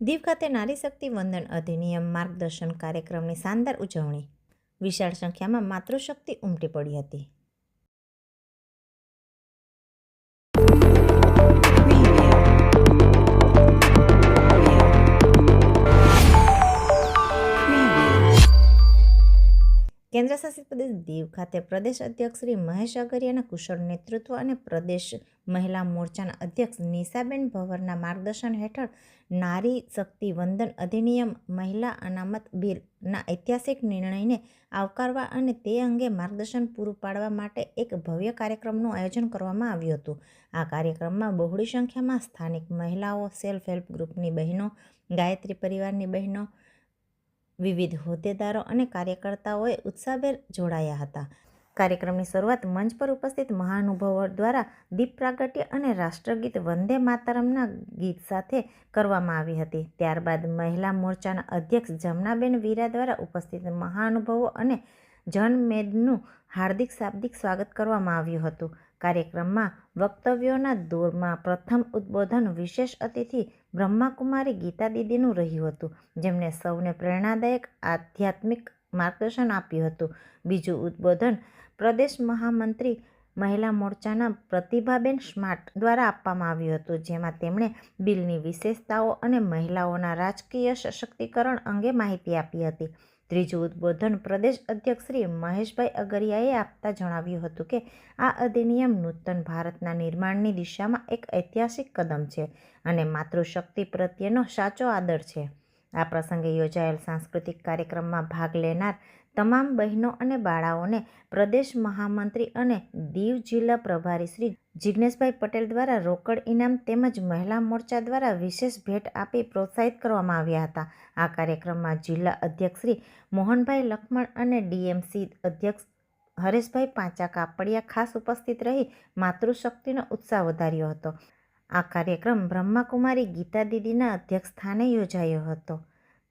દીવ ખાતે નારી શક્તિ વંદન અધિનિયમ માર્ગદર્શન કાર્યક્રમની શાનદાર ઉજવણી. વિશાળ સંખ્યામાં માતૃશક્તિ ઉમટી પડી હતી. કેન્દ્રશાસિત પ્રદેશ દીવ ખાતે પ્રદેશ અધ્યક્ષ શ્રી મહેશ અગરિયાના કુશળ નેતૃત્વ અને પ્રદેશ મહિલા મોરચાના અધ્યક્ષ નિશાબેન ભવરના માર્ગદર્શન હેઠળ નારી શક્તિ વંદન અધિનિયમ મહિલા અનામત બિલના ઐતિહાસિક નિર્ણયને આવકારવા અને તે અંગે માર્ગદર્શન પૂરું પાડવા માટે એક ભવ્ય કાર્યક્રમનું આયોજન કરવામાં આવ્યું હતું. આ કાર્યક્રમમાં બહોળી સંખ્યામાં સ્થાનિક મહિલાઓ, સેલ્ફ હેલ્પ ગ્રુપની બહેનો, ગાયત્રી પરિવારની બહેનો, વિવિધ હોદ્દેદારો અને કાર્યકર્તાઓએ ઉત્સાહભેર જોડાયા હતા. કાર્યક્રમની શરૂઆત મંચ પર ઉપસ્થિત મહાનુભાવો દ્વારા દીપ પ્રાગટ્ય અને રાષ્ટ્રગીત વંદે માતરમના ગીત સાથે કરવામાં આવી હતી. ત્યારબાદ મહિલા મોરચાના અધ્યક્ષ જમનાબેન વીરા દ્વારા ઉપસ્થિત મહાનુભાવો અને જનમેદનું હાર્દિક શાબ્દિક સ્વાગત કરવામાં આવ્યું હતું. કાર્યક્રમમાં વક્તવ્યોના દોરમાં પ્રથમ ઉદ્બોધન વિશેષ અતિથિ બ્રહ્માકુમારી ગીતા દીદીનું રહ્યું હતું, જેમણે સૌને પ્રેરણાદાયક આધ્યાત્મિક માર્ગદર્શન આપ્યું હતું. બીજું ઉદ્બોધન પ્રદેશ મહામંત્રી મહિલા મોરચાના પ્રતિભાબેન સ્માર્ટ દ્વારા આપવામાં આવ્યું હતું, જેમાં તેમણે બિલની વિશેષતાઓ અને મહિલાઓના રાજકીય સશક્તિકરણ અંગે માહિતી આપી હતી. ત્રીજું ઉદ્બોધન પ્રદેશ અધ્યક્ષ શ્રી મહેશભાઈ અગરિયાએ આપતા જણાવ્યું હતું કે આ અધિનિયમ નૂતન ભારતના નિર્માણની દિશામાં એક ઐતિહાસિક કદમ છે અને માતૃશક્તિ પ્રત્યેનો સાચો આદર છે. આ પ્રસંગે યોજાયેલ સાંસ્કૃતિક કાર્યક્રમમાં ભાગ લેનાર તમામ બહેનો અને બાળાઓને પ્રદેશ મહામંત્રી અને દીવ જિલ્લા પ્રભારી શ્રી જિજ્ઞેશભાઈ પટેલ દ્વારા રોકડ ઇનામ તેમજ મહિલા મોરચા દ્વારા વિશેષ ભેટ આપી પ્રોત્સાહિત કરવામાં આવ્યા હતા. આ કાર્યક્રમમાં જિલ્લા અધ્યક્ષ શ્રી મોહનભાઈ લખમણ અને ડીએમસી અધ્યક્ષ હરેશભાઈ પાંચા કાપડિયા ખાસ ઉપસ્થિત રહી માતૃશક્તિનો ઉત્સાહ વધાર્યો હતો. આ કાર્યક્રમ બ્રહ્માકુમારી ગીતા દીદીના અધ્યક્ષ સ્થાને યોજાયો હતો.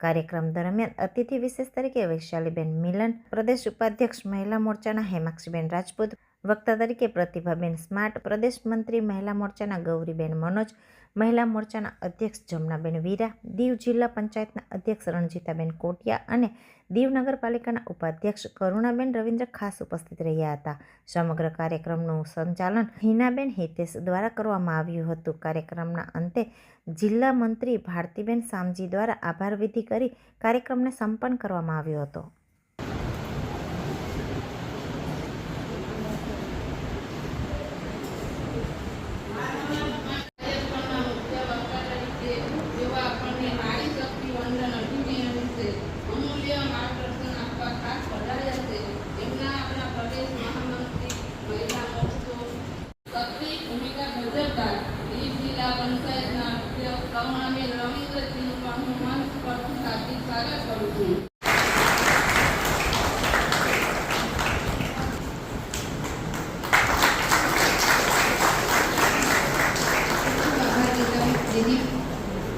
કાર્યક્રમ દરમિયાન અતિથિ વિશેષ તરીકે વૈશાલીબેન મિલન, પ્રદેશ ઉપાધ્યક્ષ મહિલા મોરચાના હેમાક્ષીબેન રાજપૂત, વક્તા તરીકે પ્રતિભાબેન સ્માર્ટ, પ્રદેશ મંત્રી મહિલા મોરચાના ગૌરીબેન મનોજ, મહિલા મોરચાના અધ્યક્ષ જમનાબેન વીરા, દીવ જિલ્લા પંચાયતના અધ્યક્ષ રણજીતાબેન કોટિયા અને દીવ નગરપાલિકાના ઉપાધ્યક્ષ કરુણાબેન રવિન્દ્ર ખાસ ઉપસ્થિત રહ્યા હતા. સમગ્ર કાર્યક્રમનું સંચાલન હિનાબેન હિતેશ દ્વારા કરવામાં આવ્યું હતું. કાર્યક્રમના અંતે જિલ્લા મંત્રી ભારતીબેન સામજી દ્વારા આભાર વિધિ કરી કાર્યક્રમને સંપન્ન કરવામાં આવ્યો હતો.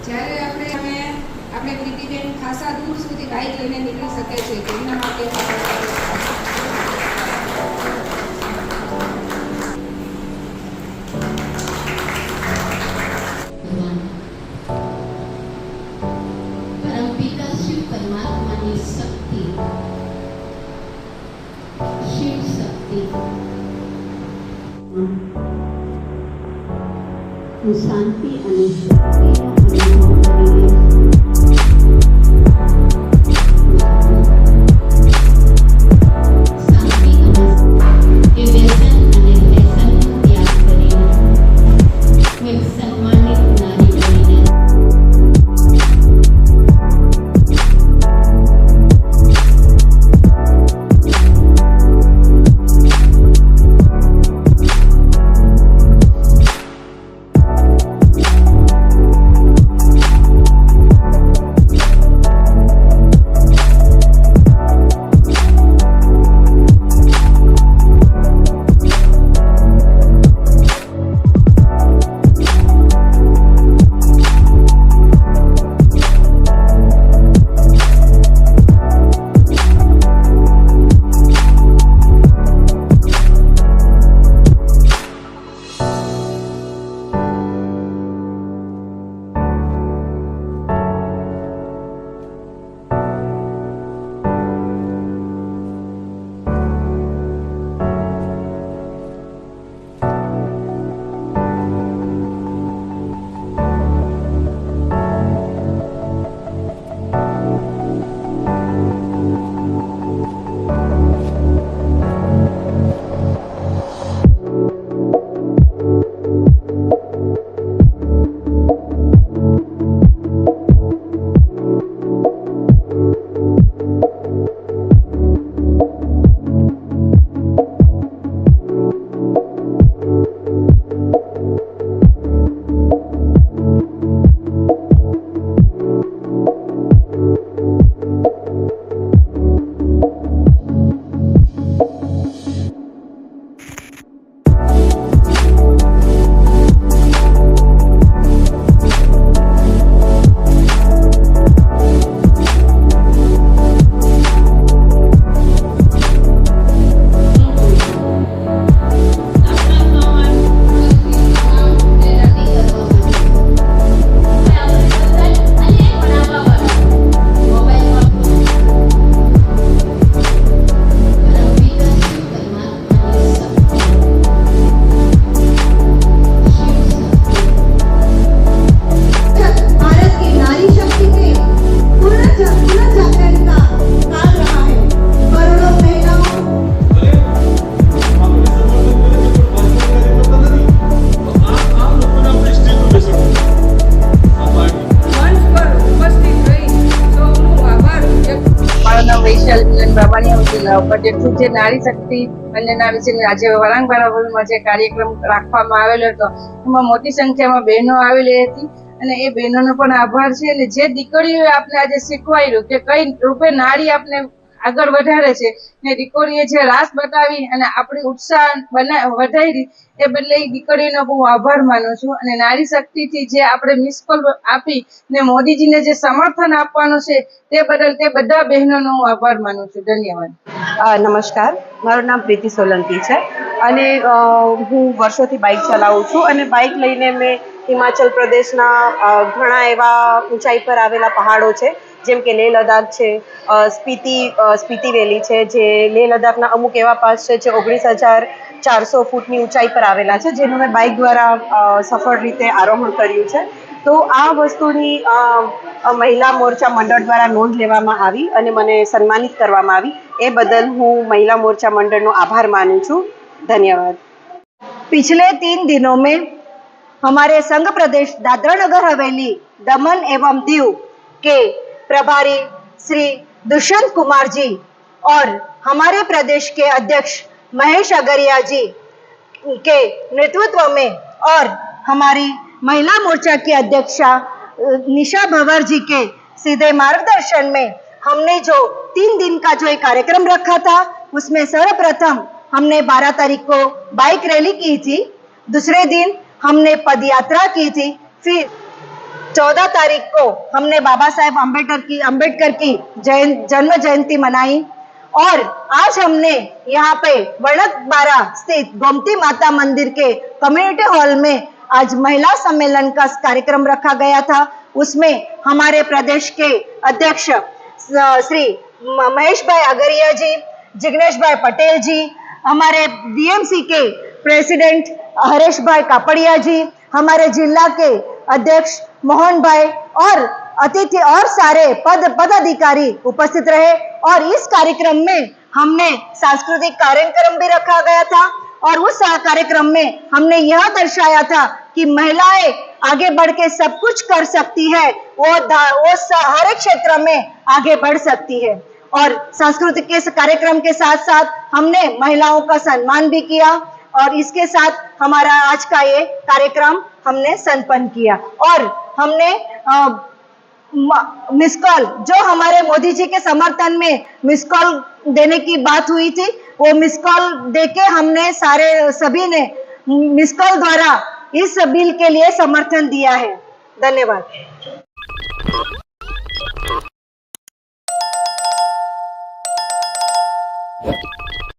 જ્યારે આપણે પ્રીતિબેન ખાસા દૂર સુધી બાઇક લઈને નીકળી શકે છે તેમના માટે परमपिता शिव परमात्माની શક્તિ, શિવ શક્તિ શાંતિ અને બટ એટલું જે નારી શક્તિ વંદના વિશે આજે વરાંગવાડા હોલમાં જે કાર્યક્રમ રાખવામાં આવેલો હતો એમાં મોટી સંખ્યામાં બહેનો આવેલી હતી અને એ બહેનોનો પણ આભાર છે. અને જે દીકરીઓએ આપણે આજે શીખવાડ્યું કે કઈ રૂપે નારી આપણે આગળ વધારે છે ને દીકરીએ જે રાસ બતાવી અને આપણી ઉત્સાહ વધારી એ બદલે દીકરીનો બહુ આભાર માનું છું. અને નારી શક્તિથી જે આપણે મિસ કોલ આપી ને મોદીજીને જે સમર્થન આપવાનું છે તે બદલ તે બધા બહેનોનો હું આભાર માનું છું. ધન્યવાદ. નમસ્કાર, મારું નામ પ્રીતિ સોલંકી છે અને હું વર્ષોથી બાઇક ચલાવું છું અને બાઇક લઈને મેં હિમાચલ પ્રદેશના ઘણા એવા ઊંચાઈ પર આવેલા પહાડો છે જેમ કે લેહ લદ્દાખ છે, સ્પીતિ વેલી છે, જે લેહ લદ્દાખના અમુક એવા પાસ છે જે 19,400 ફૂટની ઊંચાઈ પર આવેલા છે, જેનું મેં બાઇક દ્વારા સફળ રીતે આરોહણ કર્યું છે. તો આ વસ્તુની મહિલા મોરચા મંડળ દ્વારા નોંધ લેવામાં આવી અને મને સન્માનિત કરવામાં આવી. એ બદલ હું महिला मोर्चा मंडल आभार मानूं छूं. धन्यवाद. पिछले 3 दिनों में हमारे संघ प्रदेश दादरा नगर हवेली, दमन एवं दीव के प्रभारी श्री दुष्यंत कुमार जी और हमारे प्रदेश के अध्यक्ष महेश अगरिया जी के नेतृत्व में और हमारी महिला मोर्चा की अध्यक्षा निशा भवर जी के सीधे मार्गदर्शन में हमने जो 3 दिन का जो एक कार्यक्रम रखा था उसमें सर्वप्रथम हमने 12 तारीख को बाइक रैली की थी, दूसरे दिन हमने पद यात्रा की थी, फिर 14 तारीख को हमने बाबा साहेब अम्बेडकर की जन्म जयंती मनाई और आज हमने यहाँ पे वर्णक-बारा स्थित गोमती माता मंदिर के कम्युनिटी हॉल में आज महिला सम्मेलन का कार्यक्रम रखा गया था. उसमें हमारे प्रदेश के अध्यक्ष श्री महेश भाई अगरिया जी, जिग्नेश भाई पटेल जी, हमारे डीएमसी के प्रेसिडेंट हरेश भाई कापड़िया जी, हमारे जिला के अध्यक्ष मोहन भाई और अतिथि और सारे पदाधिकारी उपस्थित रहे. और इस कार्यक्रम में हमने सांस्कृतिक कार्यक्रम भी रखा गया था और उस कार्यक्रम में हमने यह दर्शाया था कि महिलाएं आगे बढ़ के सब कुछ कर सकती है, वो हर एक क्षेत्र में आगे बढ़ सकती है. और सांस्कृतिक के कार्यक्रम के साथ साथ हमने महिलाओं का सम्मान भी किया और इसके साथ हमारा आज का ये कार्यक्रम हमने संपन्न किया. और हमने मिस कॉल, जो हमारे मोदी जी के समर्थन में मिस कॉल देने की बात हुई थी, वो मिस कॉल देके हमने सभी ने मिस कॉल द्वारा इस बिल के लिए समर्थन दिया है. धन्यवाद.